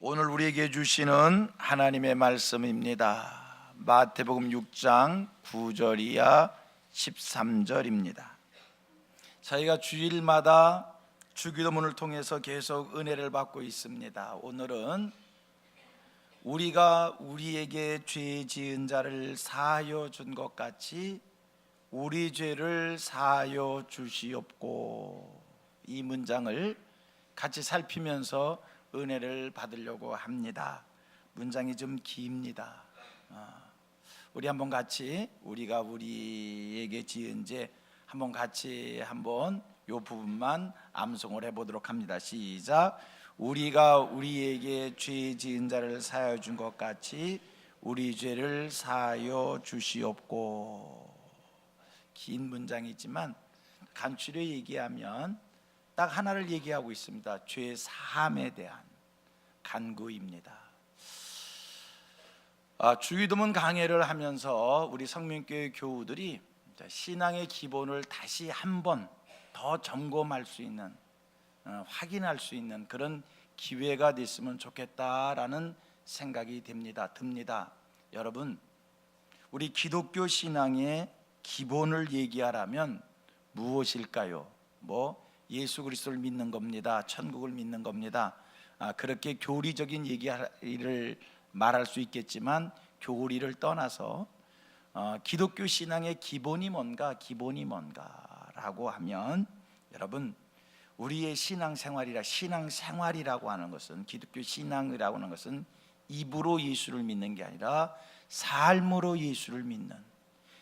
오늘 우리에게 주시는 하나님의 말씀입니다. 마태복음 6장 9절이야 13절입니다. 저희가 주일마다 주기도문을 통해서 계속 은혜를 받고 있습니다. 오늘은 우리가 우리에게 죄 지은 자를 사하여 준 것 같이 우리 죄를 사하여 주시옵고, 이 문장을 같이 살피면서 은혜를 받으려고 합니다. 문장이 좀 깁니다. 우리 한번 같이 우리가 우리에게 지은 죄 한번 같이 한번 요 부분만 암송을 해보도록 합니다. 시작. 우리가 우리에게 죄 지은 자를 사하여 준 것 같이 우리 죄를 사하여 주시옵고. 긴 문장이지만 간추려 얘기하면 딱 하나를 얘기하고 있습니다. 죄 사함에 대한 간구입니다. 주기도문 강해를 하면서 우리 성민교회 교우들이 신앙의 기본을 다시 한번 더 점검할 수 있는, 확인할 수 있는 그런 기회가 됐으면 좋겠다라는 생각이 듭니다. 여러분, 우리 기독교 신앙의 기본을 얘기하라면 무엇일까요? 예수 그리스도를 믿는 겁니다. 천국을 믿는 겁니다. 그렇게 교리적인 얘기를 말할 수 있겠지만 교리를 떠나서 기독교 신앙의 기본이 뭔가라고 하면, 여러분, 우리의 신앙생활이라고 하는 것은, 기독교 신앙이라고 하는 것은 입으로 예수를 믿는 게 아니라 삶으로 예수를 믿는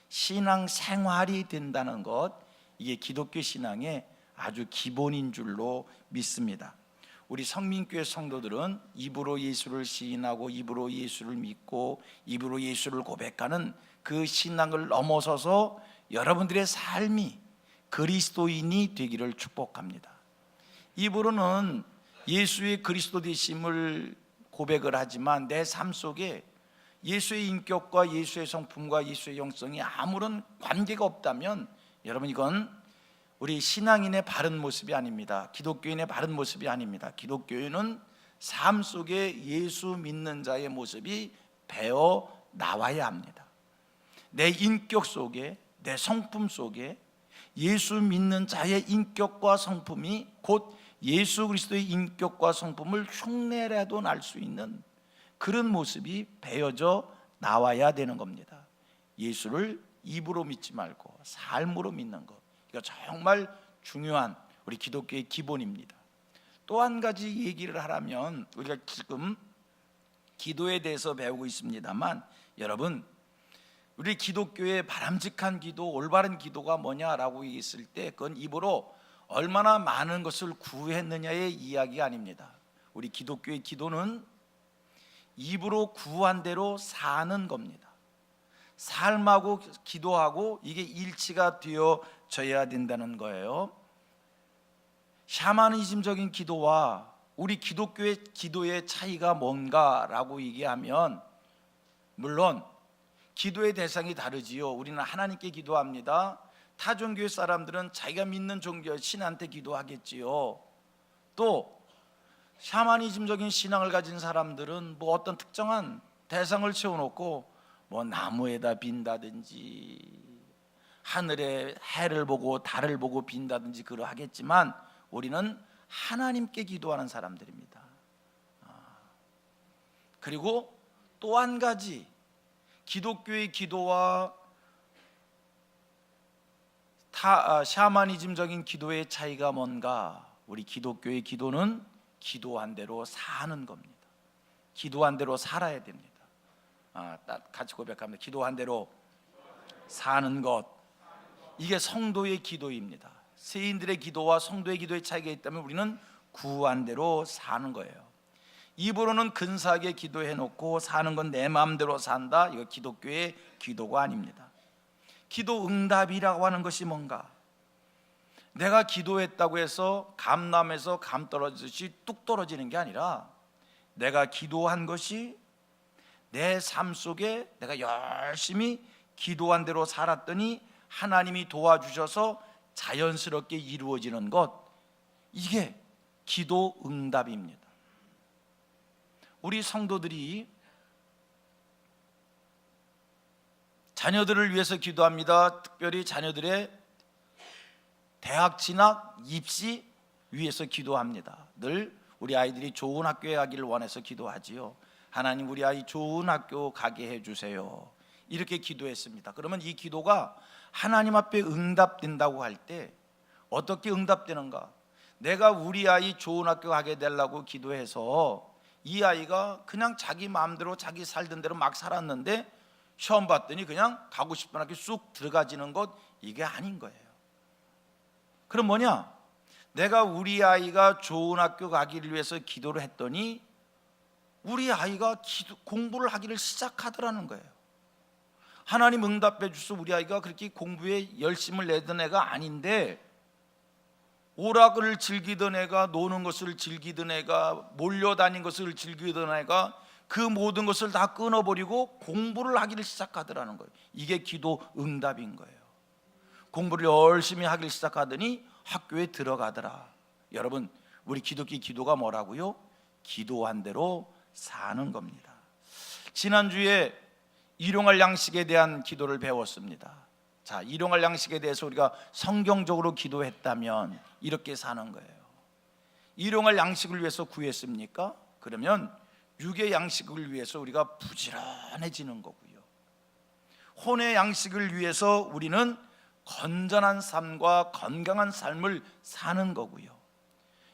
신앙생활이 된다는 것, 이게 기독교 신앙의 아주 기본인 줄로 믿습니다. 우리 성민교회 성도들은 입으로 예수를 시인하고 입으로 예수를 믿고 입으로 예수를 고백하는 그 신앙을 넘어서서 여러분들의 삶이 그리스도인이 되기를 축복합니다. 입으로는 예수의 그리스도 되심을 고백을 하지만 내 삶 속에 예수의 인격과 예수의 성품과 예수의 영성이 아무런 관계가 없다면, 여러분, 이건 우리 신앙인의 바른 모습이 아닙니다. 기독교인의 바른 모습이 아닙니다. 기독교인은 삶 속에 예수 믿는 자의 모습이 배어 나와야 합니다. 내 인격 속에, 내 성품 속에 예수 믿는 자의 인격과 성품이 곧 예수 그리스도의 인격과 성품을 흉내라도 날 수 있는 그런 모습이 배어져 나와야 되는 겁니다. 예수를 입으로 믿지 말고 삶으로 믿는 것, 이거 정말 중요한 우리 기독교의 기본입니다. 또 한 가지 얘기를 하라면, 우리가 지금 기도에 대해서 배우고 있습니다만, 여러분, 우리 기독교의 바람직한 기도, 올바른 기도가 뭐냐라고 얘기했을 때 그건 입으로 얼마나 많은 것을 구했느냐의 이야기가 아닙니다. 우리 기독교의 기도는 입으로 구한 대로 사는 겁니다. 삶하고 기도하고 이게 일치가 되어져야 된다는 거예요. 샤머니즘적인 기도와 우리 기독교의 기도의 차이가 뭔가라고 얘기하면, 물론 기도의 대상이 다르지요. 우리는 하나님께 기도합니다. 타 종교의 사람들은 자기가 믿는 종교 신한테 기도하겠지요. 또 샤머니즘적인 신앙을 가진 사람들은 어떤 특정한 대상을 세워놓고 나무에다 빈다든지 하늘에 해를 보고 달을 보고 빈다든지 그러하겠지만, 우리는 하나님께 기도하는 사람들입니다. 그리고 또 한 가지, 기독교의 기도와 샤머니즘적인 기도의 차이가 뭔가? 우리 기독교의 기도는 기도한 대로 사는 겁니다. 기도한 대로 살아야 됩니다. 같이 고백합니다. 기도한 대로 사는 것, 이게 성도의 기도입니다. 세인들의 기도와 성도의 기도의 차이가 있다면 우리는 구한 대로 사는 거예요. 입으로는 근사하게 기도해놓고 사는 건 내 마음대로 산다, 이거 기독교의 기도가 아닙니다. 기도 응답이라고 하는 것이 뭔가? 내가 기도했다고 해서 감남에서 감 떨어지듯이 뚝 떨어지는 게 아니라, 내가 기도한 것이 내 삶 속에 내가 열심히 기도한 대로 살았더니 하나님이 도와주셔서 자연스럽게 이루어지는 것, 이게 기도 응답입니다. 우리 성도들이 자녀들을 위해서 기도합니다. 특별히 자녀들의 대학 진학, 입시 위해서 기도합니다. 늘 우리 아이들이 좋은 학교에 가기를 원해서 기도하지요. 하나님, 우리 아이 좋은 학교 가게 해주세요. 이렇게 기도했습니다. 그러면 이 기도가 하나님 앞에 응답된다고 할 때 어떻게 응답되는가? 내가 우리 아이 좋은 학교 가게 되려고 기도해서 이 아이가 그냥 자기 마음대로 자기 살던 대로 막 살았는데 시험 봤더니 그냥 가고 싶은 학교 쑥 들어가지는 것, 이게 아닌 거예요. 그럼 뭐냐? 내가 우리 아이가 좋은 학교 가기를 위해서 기도를 했더니 우리 아이가 공부를 하기를 시작하더라는 거예요. 하나님 응답해 주셔서 우리 아이가 그렇게 공부에 열심을 내던 애가 아닌데, 오락을 즐기던 애가, 노는 것을 즐기던 애가, 몰려다닌 것을 즐기던 애가 그 모든 것을 다 끊어버리고 공부를 하기를 시작하더라는 거예요. 이게 기도 응답인 거예요. 공부를 열심히 하기를 시작하더니 학교에 들어가더라. 여러분, 우리 기독교 기도가 뭐라고요? 기도한 대로 사는 겁니다. 지난주에 일용할 양식에 대한 기도를 배웠습니다. 자, 일용할 양식에 대해서 우리가 성경적으로 기도했다면 이렇게 사는 거예요. 일용할 양식을 위해서 구했습니까? 그러면 육의 양식을 위해서 우리가 부지런해지는 거고요. 혼의 양식을 위해서 우리는 건전한 삶과 건강한 삶을 사는 거고요.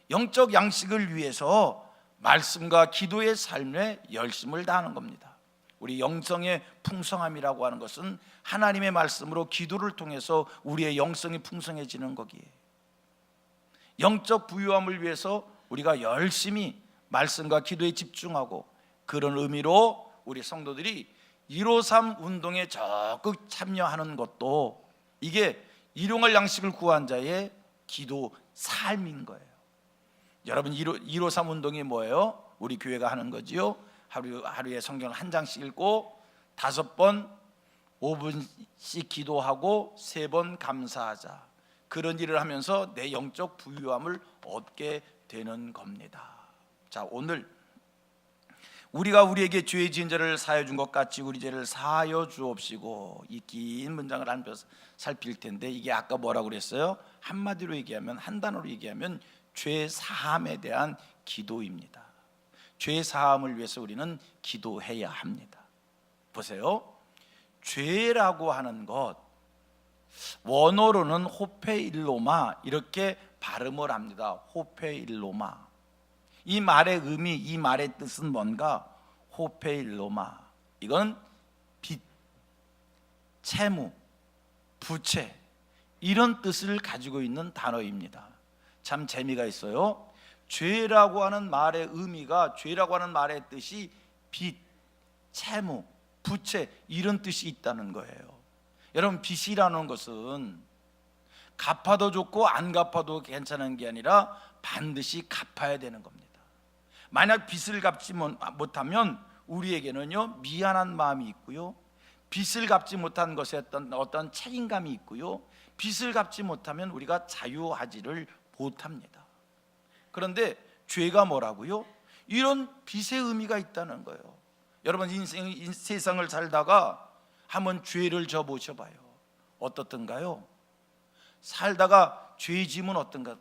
영적 양식을 위해서 말씀과 기도의 삶에 열심을 다하는 겁니다. 우리 영성의 풍성함이라고 하는 것은 하나님의 말씀으로 기도를 통해서 우리의 영성이 풍성해지는 거기에, 영적 부유함을 위해서 우리가 열심히 말씀과 기도에 집중하고, 그런 의미로 우리 성도들이 153 운동에 적극 참여하는 것도 이게 일용할 양식을 구한 자의 기도 삶인 거예요. 여러분, 153 운동이 뭐예요? 우리 교회가 하는 거지요. 하루에 성경을 한 장씩 읽고 5번 5분씩 기도하고 3번 감사하자. 그런 일을 하면서 내 영적 부유함을 얻게 되는 겁니다. 자, 오늘 우리가 우리에게 죄 지은 자를 사하여 준 것 같이 우리 죄를 사하여 주옵시고, 이 긴 문장을 한 편 살필 텐데, 이게 아까 뭐라고 그랬어요? 한마디로 얘기하면, 한 단어로 얘기하면 죄 사함에 대한 기도입니다. 죄 사함을 위해서 우리는 기도해야 합니다. 보세요, 죄라고 하는 것, 원어로는 호페일로마 이렇게 발음을 합니다. 호페일로마. 이 말의 의미, 이 말의 뜻은 뭔가? 호페일로마, 이건 빚, 채무, 부채, 이런 뜻을 가지고 있는 단어입니다. 참 재미가 있어요. 죄라고 하는 말의 의미가, 죄라고 하는 말의 뜻이 빚, 채무, 부채, 이런 뜻이 있다는 거예요. 여러분, 빚이라는 것은 갚아도 좋고 안 갚아도 괜찮은 게 아니라 반드시 갚아야 되는 겁니다. 만약 빚을 갚지 못하면 우리에게는요, 미안한 마음이 있고요, 빚을 갚지 못한 것에 어떤 책임감이 있고요, 빚을 갚지 못하면 우리가 자유하지를 못합니다. 그런데 죄가 뭐라고요? 이런 빚의 의미가 있다는 거예요. 여러분, 세상을 살다가 한번 죄를 져보셔봐요. 어떻든가요? 살다가 죄 지으면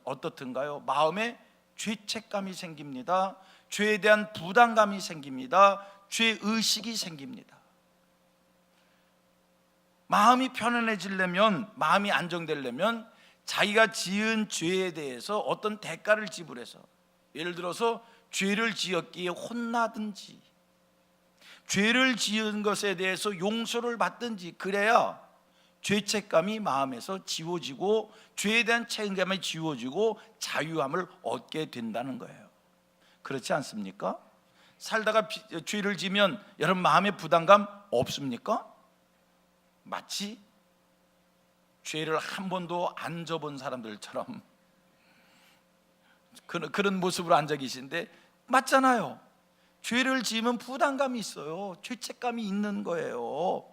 어떻든가요? 마음에 죄책감이 생깁니다. 죄에 대한 부담감이 생깁니다. 죄의식이 생깁니다. 마음이 편안해지려면, 마음이 안정되려면 자기가 지은 죄에 대해서 어떤 대가를 지불해서, 예를 들어서 죄를 지었기에 혼나든지, 죄를 지은 것에 대해서 용서를 받든지, 그래야 죄책감이 마음에서 지워지고 죄에 대한 책임감이 지워지고 자유함을 얻게 된다는 거예요. 그렇지 않습니까? 살다가 죄를 지면 여러분 마음에 부담감 없습니까? 마치 죄를 한 번도 안 져본 사람들처럼 그런 모습으로 앉아 계신데, 맞잖아요. 죄를 지으면 부담감이 있어요. 죄책감이 있는 거예요.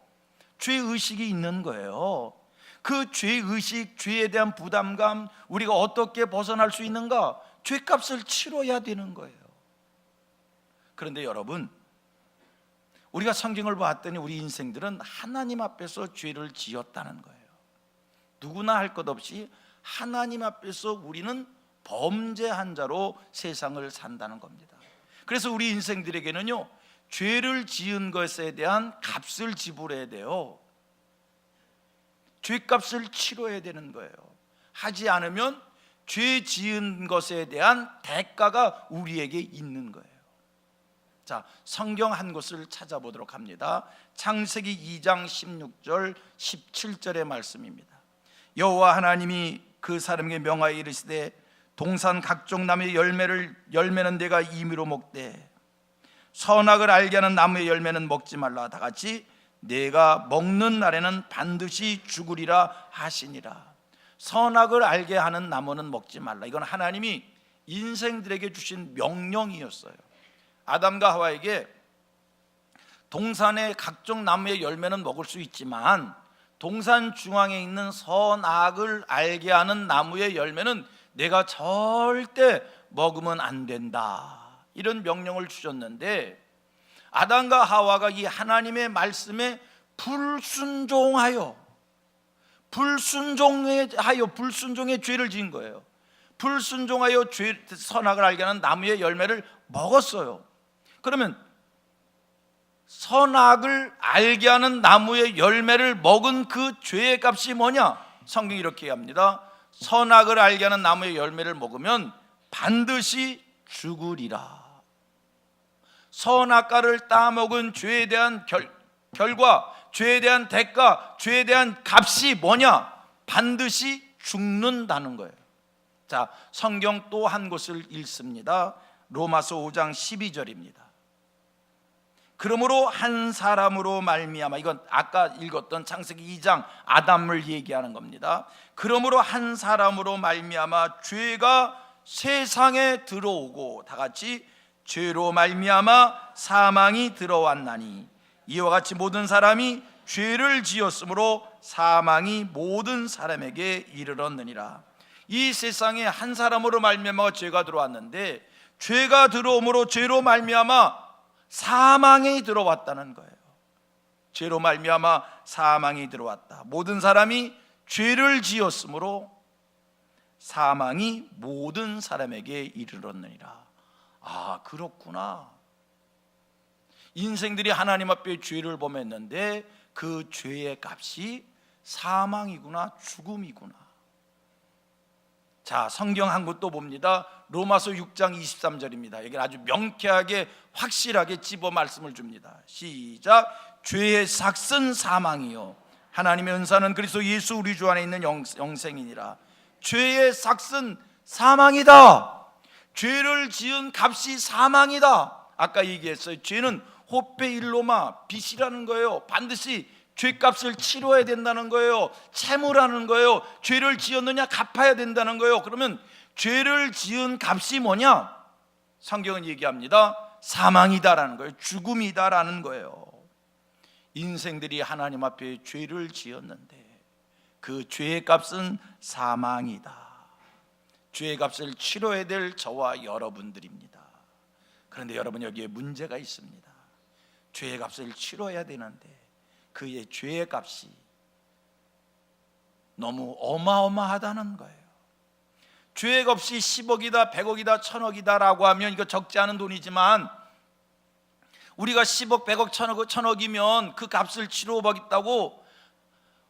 죄의식이 있는 거예요. 그 죄의식, 죄에 대한 부담감, 우리가 어떻게 벗어날 수 있는가? 죄값을 치러야 되는 거예요. 그런데 여러분, 우리가 성경을 봤더니 우리 인생들은 하나님 앞에서 죄를 지었다는 거예요. 누구나 할 것 없이 하나님 앞에서 우리는 범죄한 자로 세상을 산다는 겁니다. 그래서 우리 인생들에게는요, 죄를 지은 것에 대한 값을 지불해야 돼요. 죄값을 치러야 되는 거예요. 하지 않으면 죄 지은 것에 대한 대가가 우리에게 있는 거예요. 자, 성경 한 곳을 찾아보도록 합니다. 창세기 2장 16절 17절의 말씀입니다. 여호와 하나님이 그 사람에게 명하여 이르시되 동산 각종 나무의 열매는 내가 임의로 먹되 선악을 알게 하는 나무의 열매는 먹지 말라. 다 같이 내가 먹는 날에는 반드시 죽으리라 하시니라. 선악을 알게 하는 나무는 먹지 말라. 이건 하나님이 인생들에게 주신 명령이었어요. 아담과 하와에게 동산의 각종 나무의 열매는 먹을 수 있지만 동산 중앙에 있는 선악을 알게 하는 나무의 열매는 내가 절대 먹으면 안 된다, 이런 명령을 주셨는데, 아담과 하와가 이 하나님의 말씀에 불순종의 죄를 지은 거예요. 불순종하여 선악을 알게 하는 나무의 열매를 먹었어요. 그러면 선악을 알게 하는 나무의 열매를 먹은 그 죄의 값이 뭐냐? 성경이 이렇게 합니다. 선악을 알게 하는 나무의 열매를 먹으면 반드시 죽으리라. 선악과를 따먹은 죄에 대한 결과, 죄에 대한 대가, 죄에 대한 값이 뭐냐? 반드시 죽는다는 거예요. 자, 성경 또 한 곳을 읽습니다. 로마서 5장 12절입니다. 그러므로 한 사람으로 말미암아, 이건 아까 읽었던 창세기 2장 아담을 얘기하는 겁니다. 그러므로 한 사람으로 말미암아 죄가 세상에 들어오고, 다 같이 죄로 말미암아 사망이 들어왔나니 이와 같이 모든 사람이 죄를 지었으므로 사망이 모든 사람에게 이르렀느니라. 이 세상에 한 사람으로 말미암아 죄가 들어왔는데, 죄가 들어옴으로 죄로 말미암아 사망이 들어왔다는 거예요. 죄로 말미암아 사망이 들어왔다. 모든 사람이 죄를 지었으므로 사망이 모든 사람에게 이르렀느니라. 아, 그렇구나. 인생들이 하나님 앞에 죄를 범했는데 그 죄의 값이 사망이구나, 죽음이구나. 자, 성경 한 곳 또 봅니다. 로마서 6장 23절입니다. 여기 아주 명쾌하게 확실하게 집어 말씀을 줍니다. 시작. 죄의 삭은 사망이요 하나님의 은사는 그리스도 예수 우리 주 안에 있는 영생이니라. 죄의 삭은 사망이다. 죄를 지은 값이 사망이다. 아까 얘기했어요. 죄는 호페일로마, 빚이라는 거예요. 반드시 죄값을 치러야 된다는 거예요. 채무라는 거예요. 죄를 지었느냐 갚아야 된다는 거예요. 그러면 죄를 지은 값이 뭐냐? 성경은 얘기합니다. 사망이다라는 거예요. 죽음이다라는 거예요. 인생들이 하나님 앞에 죄를 지었는데 그 죄의 값은 사망이다. 죄의 값을 치러야 될 저와 여러분들입니다. 그런데 여러분, 여기에 문제가 있습니다. 죄의 값을 치러야 되는데 그의 죄의 값이 너무 어마어마하다는 거예요. 죄의 값이 10억이다, 100억이다, 1000억이다 라고 하면 이거 적지 않은 돈이지만, 우리가 10억, 100억, 1000억이면 그 값을 치러보겠다고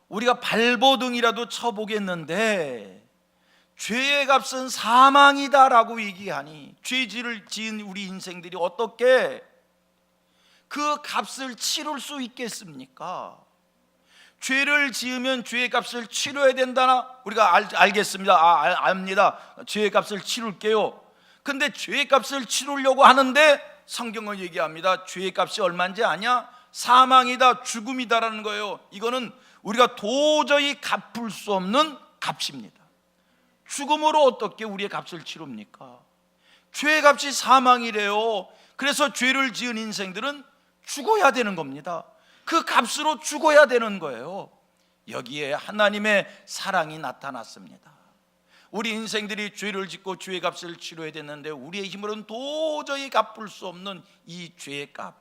우리가 발버둥이라도 쳐보겠는데, 죄의 값은 사망이다라고 얘기하니 죄를 지은 우리 인생들이 어떻게 그 값을 치를 수 있겠습니까? 죄를 지으면 죄의 값을 치러야 된다나? 우리가 알겠습니다. 압니다. 죄의 값을 치룰게요. 근데 죄의 값을 치르려고 하는데 성경은 얘기합니다. 죄의 값이 얼마인지 아냐? 사망이다, 죽음이다라는 거예요. 이거는 우리가 도저히 갚을 수 없는 값입니다. 죽음으로 어떻게 우리의 값을 치릅니까? 죄의 값이 사망이래요. 그래서 죄를 지은 인생들은 죽어야 되는 겁니다. 그 값으로 죽어야 되는 거예요. 여기에 하나님의 사랑이 나타났습니다. 우리 인생들이 죄를 짓고 죄의 값을 치러야 됐는데 우리의 힘으로는 도저히 갚을 수 없는 이 죄의 값,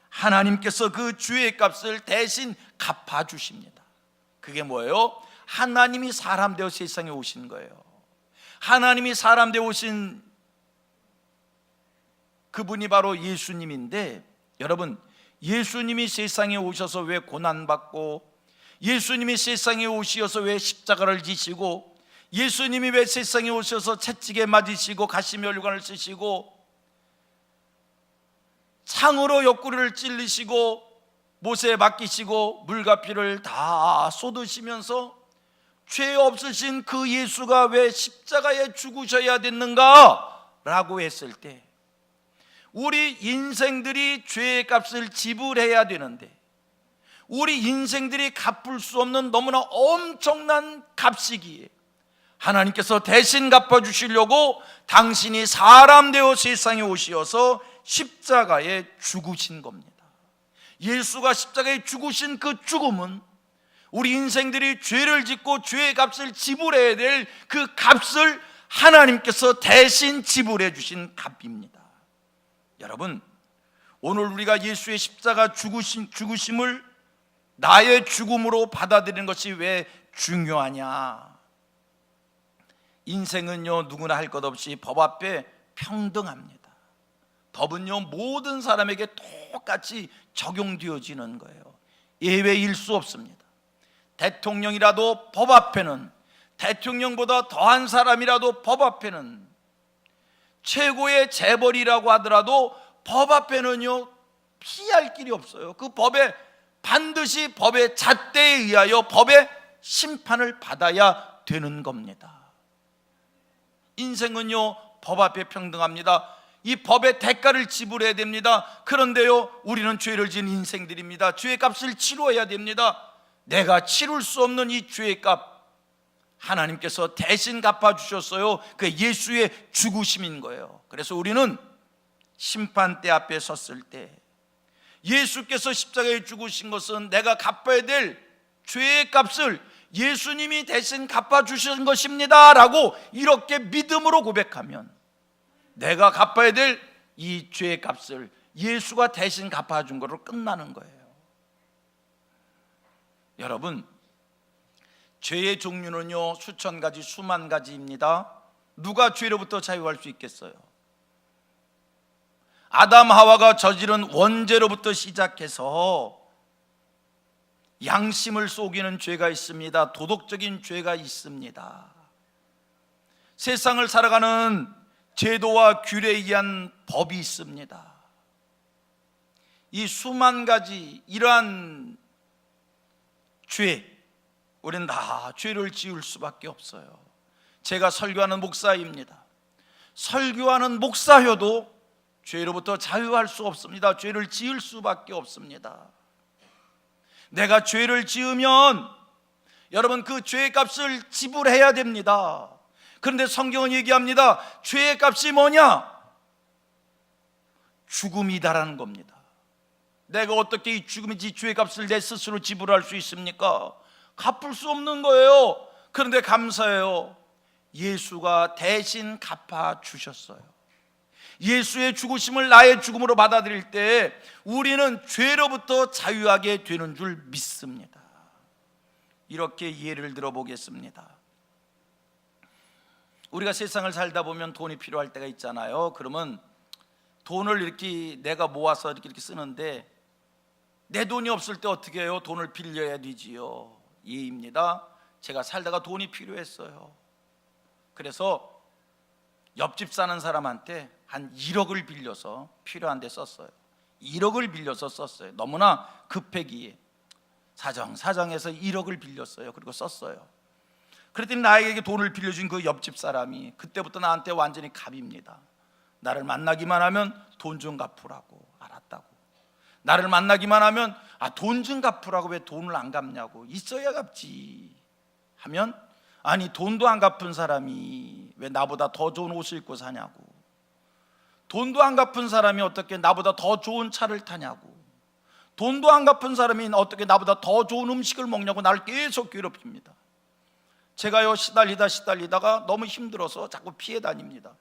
하나님께서 그 죄의 값을 대신 갚아주십니다. 그게 뭐예요? 하나님이 사람 되어 세상에 오신 거예요. 하나님이 사람 되어 오신 그분이 바로 예수님인데, 여러분, 예수님이 세상에 오셔서 왜 고난받고, 예수님이 세상에 오셔서 왜 십자가를 지시고, 예수님이 왜 세상에 오셔서 채찍에 맞으시고 가시면류관을 쓰시고 창으로 옆구리를 찔리시고 못에 맡기시고 물과 피를 다 쏟으시면서 죄 없으신 그 예수가 왜 십자가에 죽으셔야 됐는가? 라고 했을 때, 우리 인생들이 죄의 값을 지불해야 되는데, 우리 인생들이 갚을 수 없는 너무나 엄청난 값이기에 하나님께서 대신 갚아주시려고 당신이 사람 되어 세상에 오시어서 십자가에 죽으신 겁니다. 예수가 십자가에 죽으신 그 죽음은 우리 인생들이 죄를 짓고 죄의 값을 지불해야 될 그 값을 하나님께서 대신 지불해 주신 값입니다. 여러분, 오늘 우리가 예수의 십자가 죽으심을 나의 죽음으로 받아들이는 것이 왜 중요하냐? 인생은요, 누구나 할 것 없이 법 앞에 평등합니다. 법은요, 모든 사람에게 똑같이 적용되어지는 거예요. 예외일 수 없습니다. 대통령이라도 법 앞에는, 대통령보다 더한 사람이라도 법 앞에는, 최고의 재벌이라고 하더라도 법 앞에는요, 피할 길이 없어요. 그 법에 반드시 법의 잣대에 의하여 법의 심판을 받아야 되는 겁니다. 인생은요, 법 앞에 평등합니다. 이 법의 대가를 지불해야 됩니다. 그런데요, 우리는 죄를 지은 인생들입니다. 죄의 값을 치러야 됩니다. 내가 치룰 수 없는 이 죄의 값, 하나님께서 대신 갚아주셨어요. 그게 예수의 죽으심인 거예요. 그래서 우리는 심판대 앞에 섰을 때, 예수께서 십자가에 죽으신 것은 내가 갚아야 될 죄의 값을 예수님이 대신 갚아주신 것입니다 라고 이렇게 믿음으로 고백하면, 내가 갚아야 될 이 죄의 값을 예수가 대신 갚아준 것으로 끝나는 거예요. 여러분, 죄의 종류는요, 수천 가지, 수만 가지입니다. 누가 죄로부터 자유할 수 있겠어요? 아담 하와가 저지른 원죄로부터 시작해서 양심을 속이는 죄가 있습니다. 도덕적인 죄가 있습니다. 세상을 살아가는 제도와 규례에 의한 법이 있습니다. 이 수만 가지 이러한 죄, 우리는 다 죄를 지을 수밖에 없어요. 제가 설교하는 목사입니다. 설교하는 목사여도 죄로부터 자유할 수 없습니다. 죄를 지을 수밖에 없습니다. 내가 죄를 지으면 여러분, 그 죄의 값을 지불해야 됩니다. 그런데 성경은 얘기합니다. 죄의 값이 뭐냐? 죽음이다라는 겁니다. 내가 어떻게 이 죽음이지 죄의 값을 내 스스로 지불할 수 있습니까? 갚을 수 없는 거예요. 그런데 감사해요, 예수가 대신 갚아주셨어요. 예수의 죽으심을 나의 죽음으로 받아들일 때 우리는 죄로부터 자유하게 되는 줄 믿습니다. 이렇게 예를 들어보겠습니다. 우리가 세상을 살다 보면 돈이 필요할 때가 있잖아요. 그러면 돈을 이렇게 내가 모아서 이렇게 쓰는데, 내 돈이 없을 때 어떻게 해요? 돈을 빌려야 되지요. 예입니다. 제가 살다가 돈이 필요했어요. 그래서 옆집 사는 사람한테 한 1억을 빌려서 필요한 데 썼어요. 1억을 빌려서 썼어요. 너무나 급하기에 사정해서 1억을 빌렸어요. 그리고 썼어요. 그랬더니 나에게 돈을 빌려준 그 옆집 사람이 그때부터 나한테 완전히 갑입니다. 나를 만나기만 하면 돈 좀 갚으라고. 알았다고. 나를 만나기만 하면 돈 좀 갚으라고. 왜 돈을 안 갚냐고. 있어야 갚지 하면, 아니 돈도 안 갚은 사람이 왜 나보다 더 좋은 옷을 입고 사냐고. 돈도 안 갚은 사람이 어떻게 나보다 더 좋은 차를 타냐고. 돈도 안 갚은 사람이 어떻게 나보다 더 좋은 음식을 먹냐고 나를 계속 괴롭힙니다. 제가요 시달리다가 너무 힘들어서 자꾸 피해 다닙니다.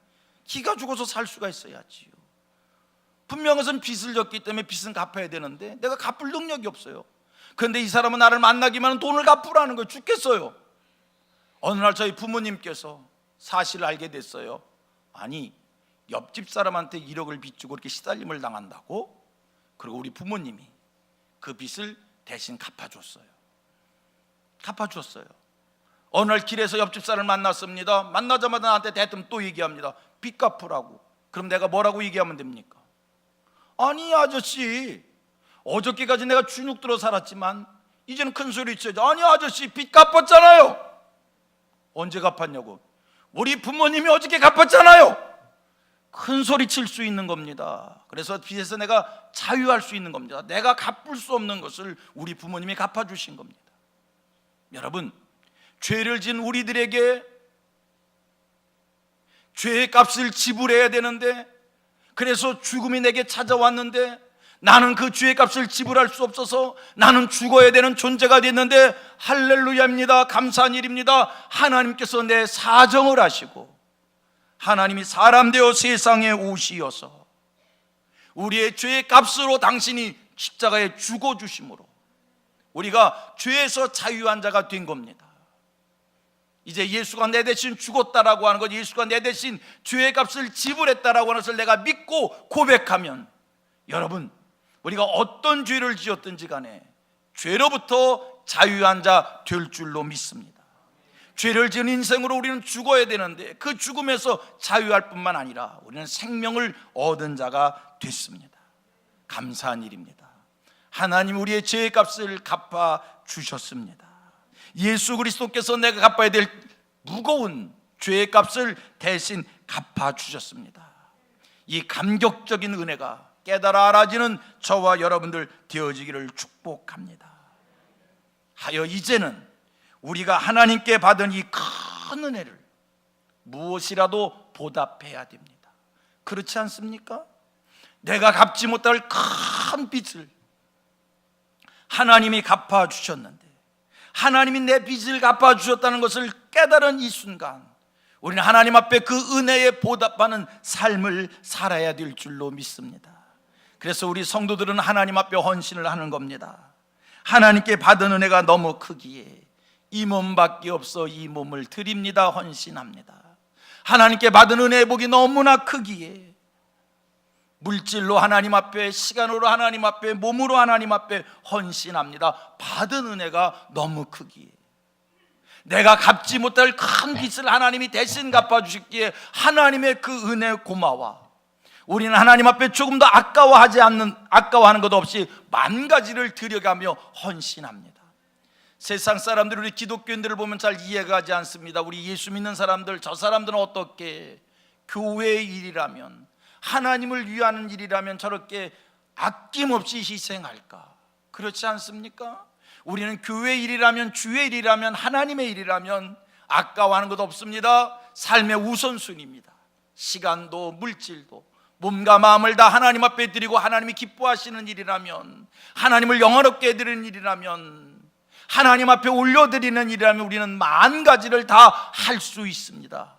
기가 죽어서 살 수가 있어야지요. 분명 그것은 빚을 졌기 때문에 빚은 갚아야 되는데 내가 갚을 능력이 없어요. 그런데 이 사람은 나를 만나기만 하면 돈을 갚으라는 거예요. 죽겠어요. 어느 날 저희 부모님께서 사실을 알게 됐어요. 아니, 옆집 사람한테 1억을 빚 주고 이렇게 시달림을 당한다고? 그리고 우리 부모님이 그 빚을 대신 갚아줬어요. 어느 날 길에서 옆집 사람을 만났습니다. 만나자마자 나한테 대뜸 또 얘기합니다. 빚 갚으라고. 그럼 내가 뭐라고 얘기하면 됩니까? 아니 아저씨, 어저께까지 내가 주눅 들어 살았지만 이제는 큰 소리 쳐야죠. 아니 아저씨, 빚 갚았잖아요. 언제 갚았냐고. 우리 부모님이 어저께 갚았잖아요. 큰 소리 칠 수 있는 겁니다. 그래서 빚에서 내가 자유할 수 있는 겁니다. 내가 갚을 수 없는 것을 우리 부모님이 갚아주신 겁니다. 여러분, 죄를 지은 우리들에게 죄의 값을 지불해야 되는데, 그래서 죽음이 내게 찾아왔는데 나는 그 죄의 값을 지불할 수 없어서 나는 죽어야 되는 존재가 됐는데, 할렐루야입니다. 감사한 일입니다. 하나님께서 내 사정을 아시고 하나님이 사람 되어 세상에 오시어서 우리의 죄의 값으로 당신이 십자가에 죽어주심으로 우리가 죄에서 자유한 자가 된 겁니다. 이제 예수가 내 대신 죽었다라고 하는 것, 예수가 내 대신 죄의 값을 지불했다라고 하는 것을 내가 믿고 고백하면, 여러분, 우리가 어떤 죄를 지었든지 간에 죄로부터 자유한 자 될 줄로 믿습니다. 죄를 지은 인생으로 우리는 죽어야 되는데 그 죽음에서 자유할 뿐만 아니라 우리는 생명을 얻은 자가 됐습니다. 감사한 일입니다. 하나님 우리의 죄의 값을 갚아 주셨습니다. 예수 그리스도께서 내가 갚아야 될 무거운 죄의 값을 대신 갚아 주셨습니다. 이 감격적인 은혜가 깨달아 알아지는 저와 여러분들 되어지기를 축복합니다. 하여 이제는 우리가 하나님께 받은 이 큰 은혜를 무엇이라도 보답해야 됩니다. 그렇지 않습니까? 내가 갚지 못할 큰 빚을 하나님이 갚아주셨는데, 하나님이 내 빚을 갚아주셨다는 것을 깨달은 이 순간 우리는 하나님 앞에 그 은혜에 보답하는 삶을 살아야 될 줄로 믿습니다. 그래서 우리 성도들은 하나님 앞에 헌신을 하는 겁니다. 하나님께 받은 은혜가 너무 크기에 이 몸밖에 없어 이 몸을 드립니다 헌신합니다. 하나님께 받은 은혜의 복이 너무나 크기에 물질로 하나님 앞에, 시간으로 하나님 앞에, 몸으로 하나님 앞에 헌신합니다. 받은 은혜가 너무 크기에 내가 갚지 못할 큰 빚을 하나님이 대신 갚아주셨기에 하나님의 그 은혜 고마워. 우리는 하나님 앞에 조금 더 아까워하는 것 없이 만 가지를 드려가며 헌신합니다. 세상 사람들, 우리 기독교인들을 보면 잘 이해가 가지 않습니다. 우리 예수 믿는 사람들, 저 사람들은 어떻게 교회의 일이라면, 하나님을 위하는 일이라면 저렇게 아낌없이 희생할까? 그렇지 않습니까? 우리는 교회의 일이라면, 주의 일이라면, 하나님의 일이라면 아까워하는 것 없습니다. 삶의 우선순위입니다. 시간도 물질도 몸과 마음을 다 하나님 앞에 드리고 하나님이 기뻐하시는 일이라면, 하나님을 영화롭게 해드리는 일이라면, 하나님 앞에 올려드리는 일이라면 우리는 만 가지를 다 할 수 있습니다.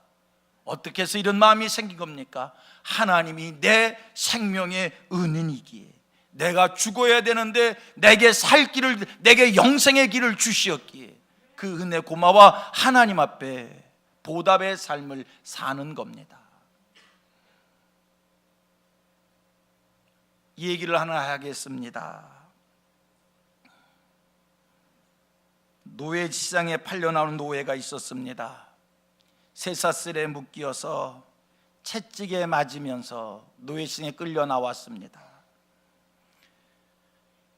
어떻게 해서 이런 마음이 생긴 겁니까? 하나님이 내 생명의 은인이기에, 내가 죽어야 되는데 내게 살 길을, 내게 영생의 길을 주시었기에 그 은혜 고마워 하나님 앞에 보답의 삶을 사는 겁니다. 이 얘기를 하나 하겠습니다. 노예 시장에 팔려 나오는 노예가 있었습니다. 쇠사슬에 묶여서 채찍에 맞으면서 노예 시장에 끌려 나왔습니다.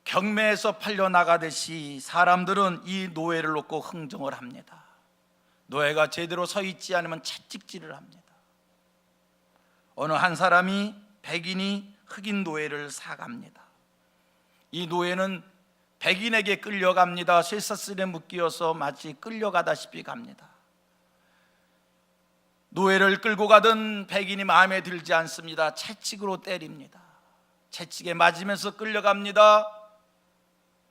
경매에서 팔려 나가듯이 사람들은 이 노예를 놓고 흥정을 합니다. 노예가 제대로 서 있지 않으면 채찍질을 합니다. 어느 한 사람이, 백인이 흑인 노예를 사갑니다. 이 노예는 백인에게 끌려갑니다. 쇠사슬에 묶여서 마치 끌려가다시피 갑니다. 노예를 끌고 가던 백인이 마음에 들지 않습니다. 채찍으로 때립니다. 채찍에 맞으면서 끌려갑니다.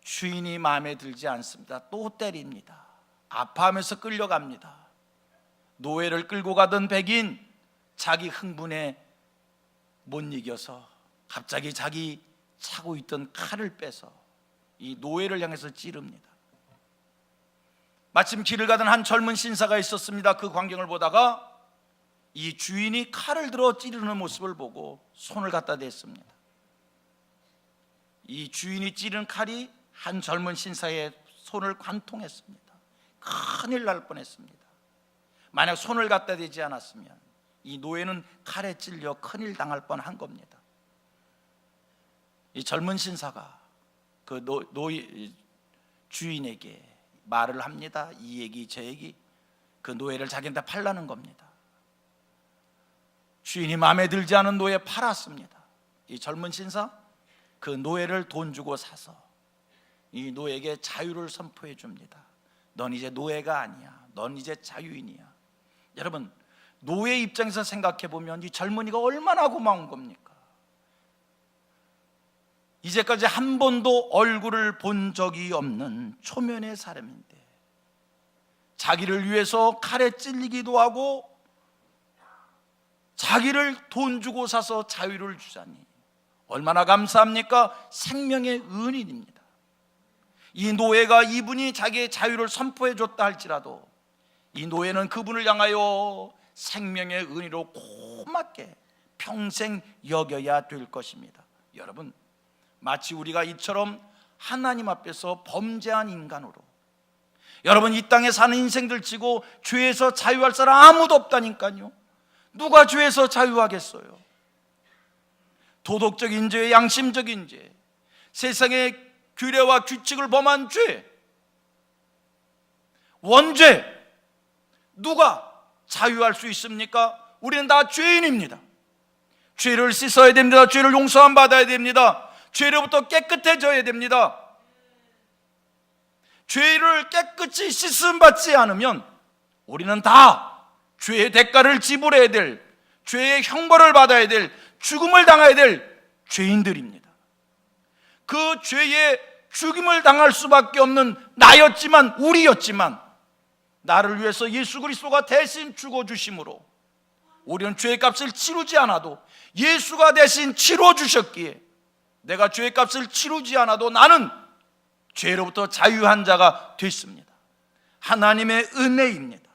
주인이 마음에 들지 않습니다. 또 때립니다. 아파하면서 끌려갑니다. 노예를 끌고 가던 백인, 자기 흥분에 못 이겨서 갑자기 자기 차고 있던 칼을 빼서 이 노예를 향해서 찌릅니다. 마침 길을 가던 한 젊은 신사가 있었습니다. 그 광경을 보다가 이 주인이 칼을 들어 찌르는 모습을 보고 손을 갖다 댔습니다. 이 주인이 찌른 칼이 한 젊은 신사의 손을 관통했습니다. 큰일 날 뻔했습니다. 만약 손을 갖다 대지 않았으면 이 노예는 칼에 찔려 큰일 당할 뻔한 겁니다. 이 젊은 신사가 그 노예 주인에게 말을 합니다. 이 얘기 저 얘기. 그 노예를 자기한테 팔라는 겁니다. 주인이 마음에 들지 않은 노예 팔았습니다. 이 젊은 신사 그 노예를 돈 주고 사서 이 노예에게 자유를 선포해 줍니다. 넌 이제 노예가 아니야. 넌 이제 자유인이야. 여러분, 노예 입장에서 생각해 보면 이 젊은이가 얼마나 고마운 겁니까? 이제까지 한 번도 얼굴을 본 적이 없는 초면의 사람인데 자기를 위해서 칼에 찔리기도 하고 자기를 돈 주고 사서 자유를 주자니 얼마나 감사합니까? 생명의 은인입니다. 이 노예가 이분이 자기의 자유를 선포해 줬다 할지라도 이 노예는 그분을 향하여 생명의 은혜로 고맙게 평생 여겨야 될 것입니다. 여러분, 마치 우리가 이처럼 하나님 앞에서 범죄한 인간으로 여러분 이 땅에 사는 인생들 치고 죄에서 자유할 사람 아무도 없다니까요. 누가 죄에서 자유하겠어요? 도덕적인 죄, 양심적인 죄, 세상의 규례와 규칙을 범한 죄, 원죄, 누가 자유할 수 있습니까? 우리는 다 죄인입니다. 죄를 씻어야 됩니다. 죄를 용서함 받아야 됩니다. 죄로부터 깨끗해져야 됩니다. 죄를 깨끗이 씻음 받지 않으면 우리는 다 죄의 대가를 지불해야 될, 죄의 형벌을 받아야 될, 죽음을 당해야 될 죄인들입니다. 그 죄의 죽임을 당할 수밖에 없는 나였지만, 우리였지만 나를 위해서 예수 그리스도가 대신 죽어주심으로 우리는 죄의 값을 치르지 않아도 예수가 대신 치러주셨기에 내가 죄의 값을 치르지 않아도 나는 죄로부터 자유한 자가 됐습니다. 하나님의 은혜입니다.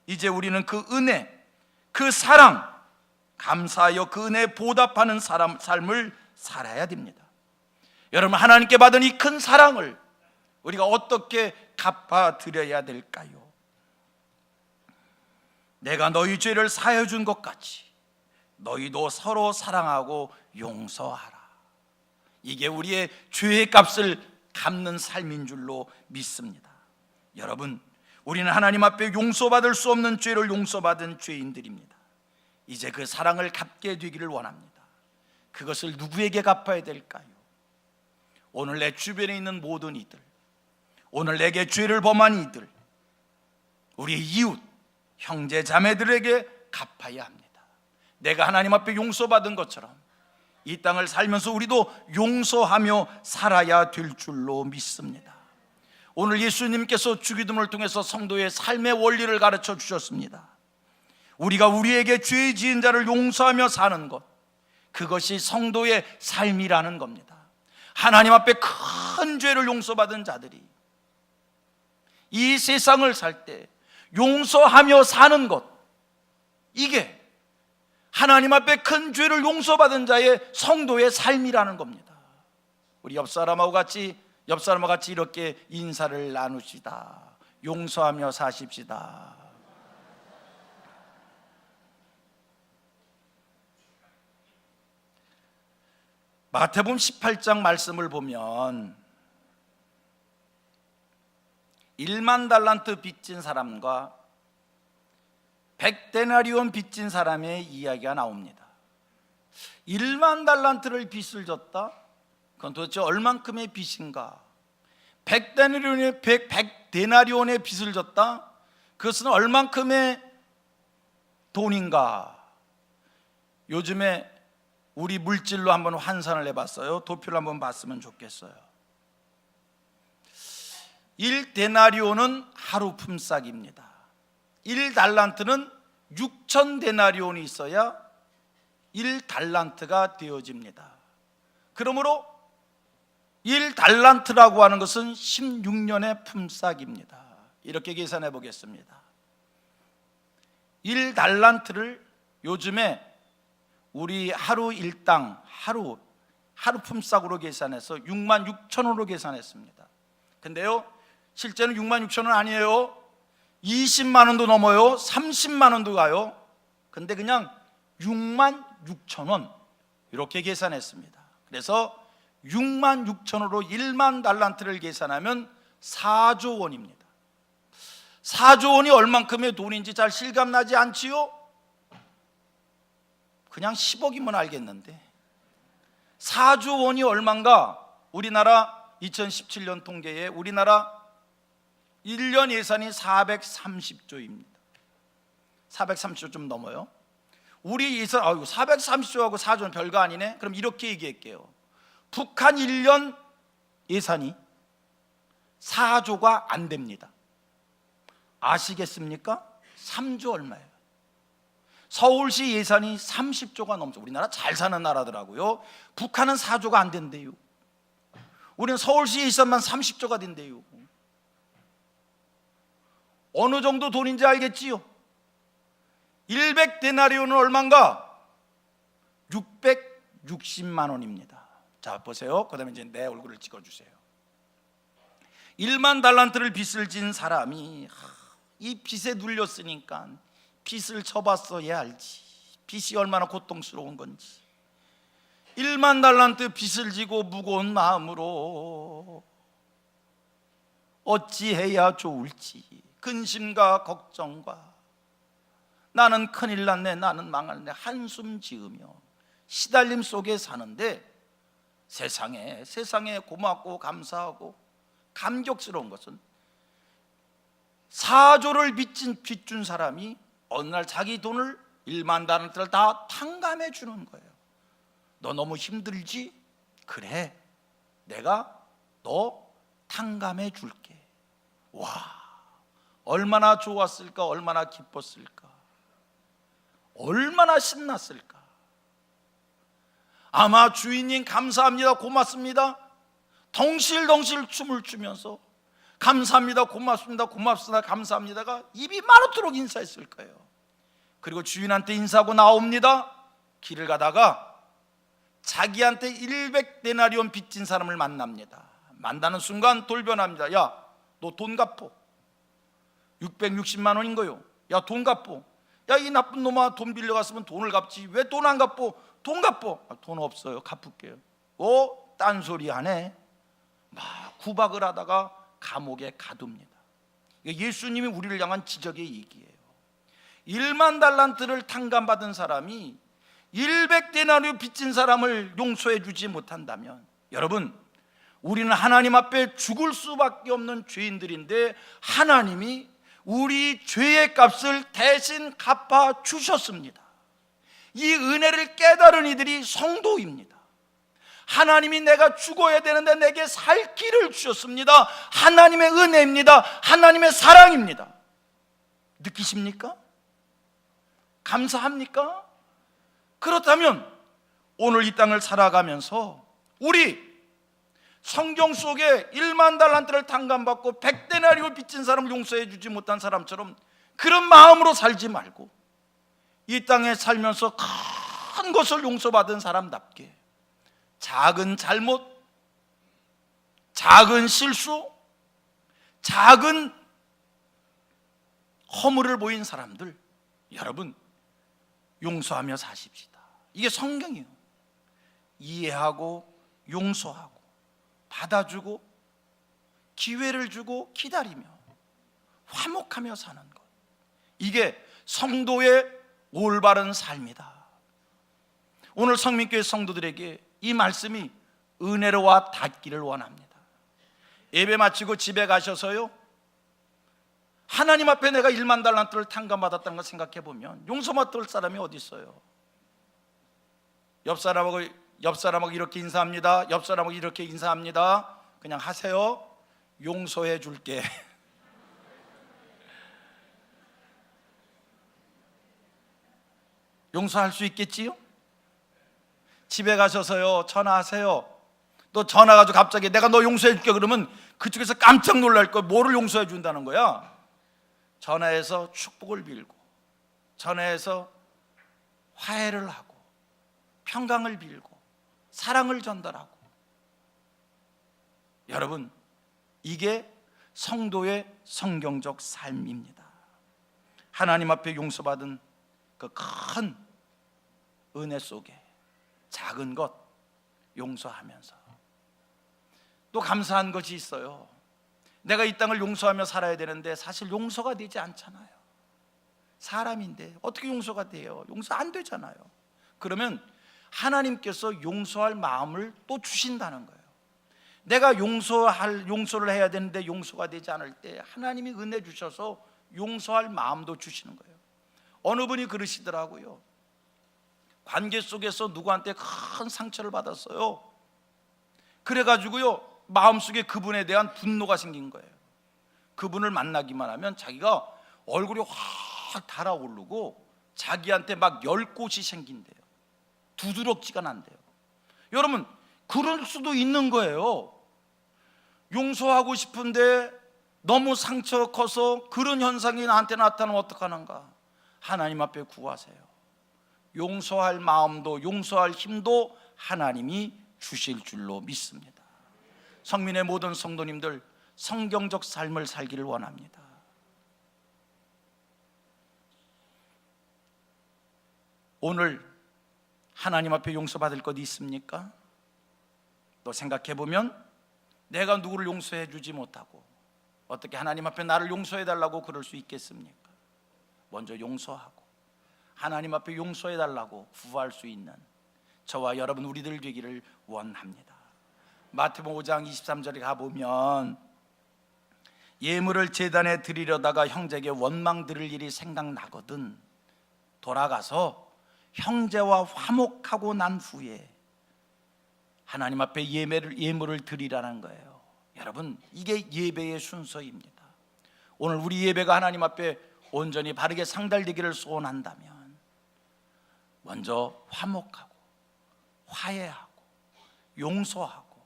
이제 우리는 그 은혜, 그 사랑, 감사하여 그 은혜에 보답하는 삶을 살아야 됩니다. 여러분, 하나님께 받은 이 큰 사랑을 우리가 어떻게 갚아드려야 될까요? 내가 너희 죄를 사하여 준 것 같이 너희도 서로 사랑하고 용서하라. 이게 우리의 죄의 값을 갚는 삶인 줄로 믿습니다. 여러분, 우리는 하나님 앞에 용서받을 수 없는 죄를 용서받은 죄인들입니다. 이제 그 사랑을 갚게 되기를 원합니다. 그것을 누구에게 갚아야 될까요? 오늘 내 주변에 있는 모든 이들, 오늘 내게 죄를 범한 이들, 우리의 이웃, 형제 자매들에게 갚아야 합니다. 내가 하나님 앞에 용서받은 것처럼 이 땅을 살면서 우리도 용서하며 살아야 될 줄로 믿습니다. 오늘 예수님께서 주기도문을 통해서 성도의 삶의 원리를 가르쳐 주셨습니다. 우리가 우리에게 죄 지은 자를 용서하며 사는 것, 그것이 성도의 삶이라는 겁니다. 하나님 앞에 큰 죄를 용서받은 자들이 이 세상을 살 때 용서하며 사는 것, 이게 하나님 앞에 큰 죄를 용서받은 자의 성도의 삶이라는 겁니다. 우리 옆 사람하고 같이 이렇게 인사를 나누시다. 용서하며 사십시다. 마태복음 18장 말씀을 보면 1만 달란트 빚진 사람과 100데나리온 빚진 사람의 이야기가 나옵니다. 1만 달란트를 빚을 졌다? 그건 도대체 얼만큼의 빚인가? 100데나리온의 빚을 졌다? 그것은 얼만큼의 돈인가? 요즘에 우리 물질로 한번 환산을 해봤어요. 도표를 한번 봤으면 좋겠어요. 1데나리온은 하루 품삯입니다. 1달란트는 6,000데나리온이 있어야 1달란트가 되어집니다. 그러므로 1달란트라고 하는 것은 16년의 품삯입니다. 이렇게 계산해 보겠습니다. 1달란트를 요즘에 우리 하루 일당 하루 품삯으로 계산해서 66,000원으로 계산했습니다. 근데요, 실제는 66,000원 아니에요. 20만 원도 넘어요. 30만 원도 가요. 근데 그냥 66,000원 이렇게 계산했습니다. 그래서 66,000원으로 1만 달란트를 계산하면 4조 원입니다. 4조 원이 얼만큼의 돈인지 잘 실감나지 않지요? 그냥 10억이면 알겠는데 4조 원이 얼만가? 우리나라 2017년 통계에 우리나라 1년 예산이 430조입니다. 430조 좀 넘어요. 우리 예산 430조하고 4조는 별거 아니네. 그럼 이렇게 얘기할게요. 북한 1년 예산이 4조가 안 됩니다. 아시겠습니까? 3조 얼마예요? 서울시 예산이 30조가 넘죠. 우리나라 잘 사는 나라더라고요. 북한은 4조가 안 된대요. 우리는 서울시 예산만 30조가 된대요. 어느 정도 돈인지 알겠지요? 100데나리온은 얼마인가? 660만 원입니다. 자, 보세요. 그 다음에 이제 내 얼굴을 찍어주세요. 1만 달란트를 빚을 진 사람이 이 빚에 눌렸으니까 빚을 져봤어야 알지. 빚이 얼마나 고통스러운 건지. 1만 달란트 빚을 지고 무거운 마음으로 어찌해야 좋을지 근심과 걱정과 나는 큰일 났네, 나는 망할네 한숨 지으며 시달림 속에 사는데 세상에 고맙고 감사하고 감격스러운 것은 4조를 빚준 사람이 어느 날 자기 돈을 1만 달란트를 다 탕감해 주는 거예요. 너 너무 힘들지? 그래, 내가 너 탕감해 줄게. 와, 얼마나 좋았을까, 얼마나 기뻤을까, 얼마나 신났을까. 아마 주인님 감사합니다, 고맙습니다 덩실덩실 춤을 추면서 감사합니다, 고맙습니다, 고맙습니다, 감사합니다가 입이 마르도록 인사했을 거예요. 그리고 주인한테 인사하고 나옵니다. 길을 가다가 자기한테 100데나리온 빚진 사람을 만납니다. 만나는 순간 돌변합니다. 야, 너 돈 갚어. 660만 원인 거요. 야, 돈 갚어. 야, 이 나쁜 놈아, 돈 빌려갔으면 돈을 갚지 왜 돈 안 갚어? 돈 갚어. 돈 없어요, 갚을게요. 딴소리 하네. 막 구박을 하다가 감옥에 가둡니다. 예수님이 우리를 향한 지적의 얘기예요. 1만 달란트를 탕감받은 사람이 100데나리온 빚진 사람을 용서해 주지 못한다면, 여러분, 우리는 하나님 앞에 죽을 수밖에 없는 죄인들인데 하나님이 우리 죄의 값을 대신 갚아 주셨습니다. 이 은혜를 깨달은 이들이 성도입니다. 하나님이 내가 죽어야 되는데 내게 살 길을 주셨습니다. 하나님의 은혜입니다. 하나님의 사랑입니다. 느끼십니까? 감사합니까? 그렇다면 오늘 이 땅을 살아가면서 우리 성경 속에 1만 달란트를 탕감받고 100데나리온 빚진 사람을 용서해 주지 못한 사람처럼 그런 마음으로 살지 말고 이 땅에 살면서 큰 것을 용서받은 사람답게 작은 잘못, 작은 실수, 작은 허물을 보인 사람들, 여러분 용서하며 사십시다. 이게 성경이에요. 이해하고 용서하고 받아주고 기회를 주고 기다리며 화목하며 사는 것, 이게 성도의 올바른 삶이다. 오늘 성민교회 성도들에게 이 말씀이 은혜로 와 닿기를 원합니다. 예배 마치고 집에 가셔서요, 하나님 앞에 내가 1만 달란트를 탕감받았다는 걸 생각해 보면 용서받을 사람이 어디 있어요? 옆 사람하고 이렇게 인사합니다. 옆 사람하고 이렇게 인사합니다. 그냥 하세요. 용서해 줄게. 용서할 수 있겠지요? 집에 가셔서요, 전화하세요. 또 전화 가지고 갑자기 내가 너 용서해 줄게 그러면 그쪽에서 깜짝 놀랄 거야. 뭐를 용서해 준다는 거야? 전화해서 축복을 빌고, 전화해서 화해를 하고, 평강을 빌고, 사랑을 전달하고. 여러분, 이게 성도의 성경적 삶입니다. 하나님 앞에 용서받은 그 큰 은혜 속에 작은 것 용서하면서 또 감사한 것이 있어요. 내가 이 땅을 용서하며 살아야 되는데 사실 용서가 되지 않잖아요. 사람인데 어떻게 용서가 돼요? 용서 안 되잖아요. 그러면 하나님께서 용서할 마음을 또 주신다는 거예요. 내가 용서를 해야 되는데 용서가 되지 않을 때 하나님이 은혜 주셔서 용서할 마음도 주시는 거예요. 어느 분이 그러시더라고요. 관계 속에서 누구한테 큰 상처를 받았어요. 그래가지고요, 마음속에 그분에 대한 분노가 생긴 거예요. 그분을 만나기만 하면 자기가 얼굴이 확 달아오르고 자기한테 막 열꽃이 생긴대요. 두드럭지가 난대요. 여러분, 그럴 수도 있는 거예요. 용서하고 싶은데 너무 상처가 커서 그런 현상이 나한테 나타나면 어떡하는가? 하나님 앞에 구하세요. 용서할 마음도 용서할 힘도 하나님이 주실 줄로 믿습니다. 성민의 모든 성도님들, 성경적 삶을 살기를 원합니다. 오늘 하나님 앞에 용서받을 것 있습니까? 또 생각해 보면 내가 누구를 용서해 주지 못하고 어떻게 하나님 앞에 나를 용서해 달라고 그럴 수 있겠습니까? 먼저 용서하고 하나님 앞에 용서해 달라고 구할 수 있는 저와 여러분 우리들 되기를 원합니다. 마태복음 5장 23절에 가보면 예물을 제단에 드리려다가 형제에게 원망 들을 일이 생각나거든 돌아가서 형제와 화목하고 난 후에 하나님 앞에 예물을 드리라는 거예요. 여러분, 이게 예배의 순서입니다. 오늘 우리 예배가 하나님 앞에 온전히 바르게 상달되기를 소원한다면 먼저 화목하고 화해하고 용서하고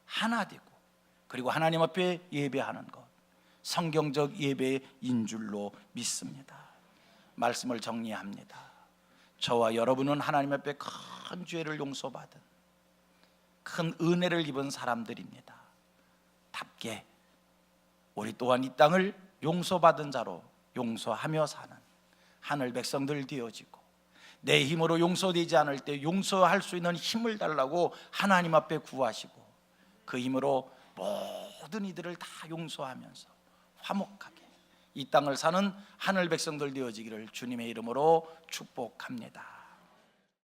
하나 되고 그리고 하나님 앞에 예배하는 것, 성경적 예배인 줄로 믿습니다. 말씀을 정리합니다. 저와 여러분은 하나님 앞에 큰 죄를 용서받은 큰 은혜를 입은 사람들입니다. 답게 우리 또한 이 땅을 용서받은 자로 용서하며 사는 하늘 백성들 되어지고 내 힘으로 용서되지 않을 때 용서할 수 있는 힘을 달라고 하나님 앞에 구하시고 그 힘으로 모든 이들을 다 용서하면서 화목하게 이 땅을 사는 하늘 백성들 되어지기를 주님의 이름으로 축복합니다.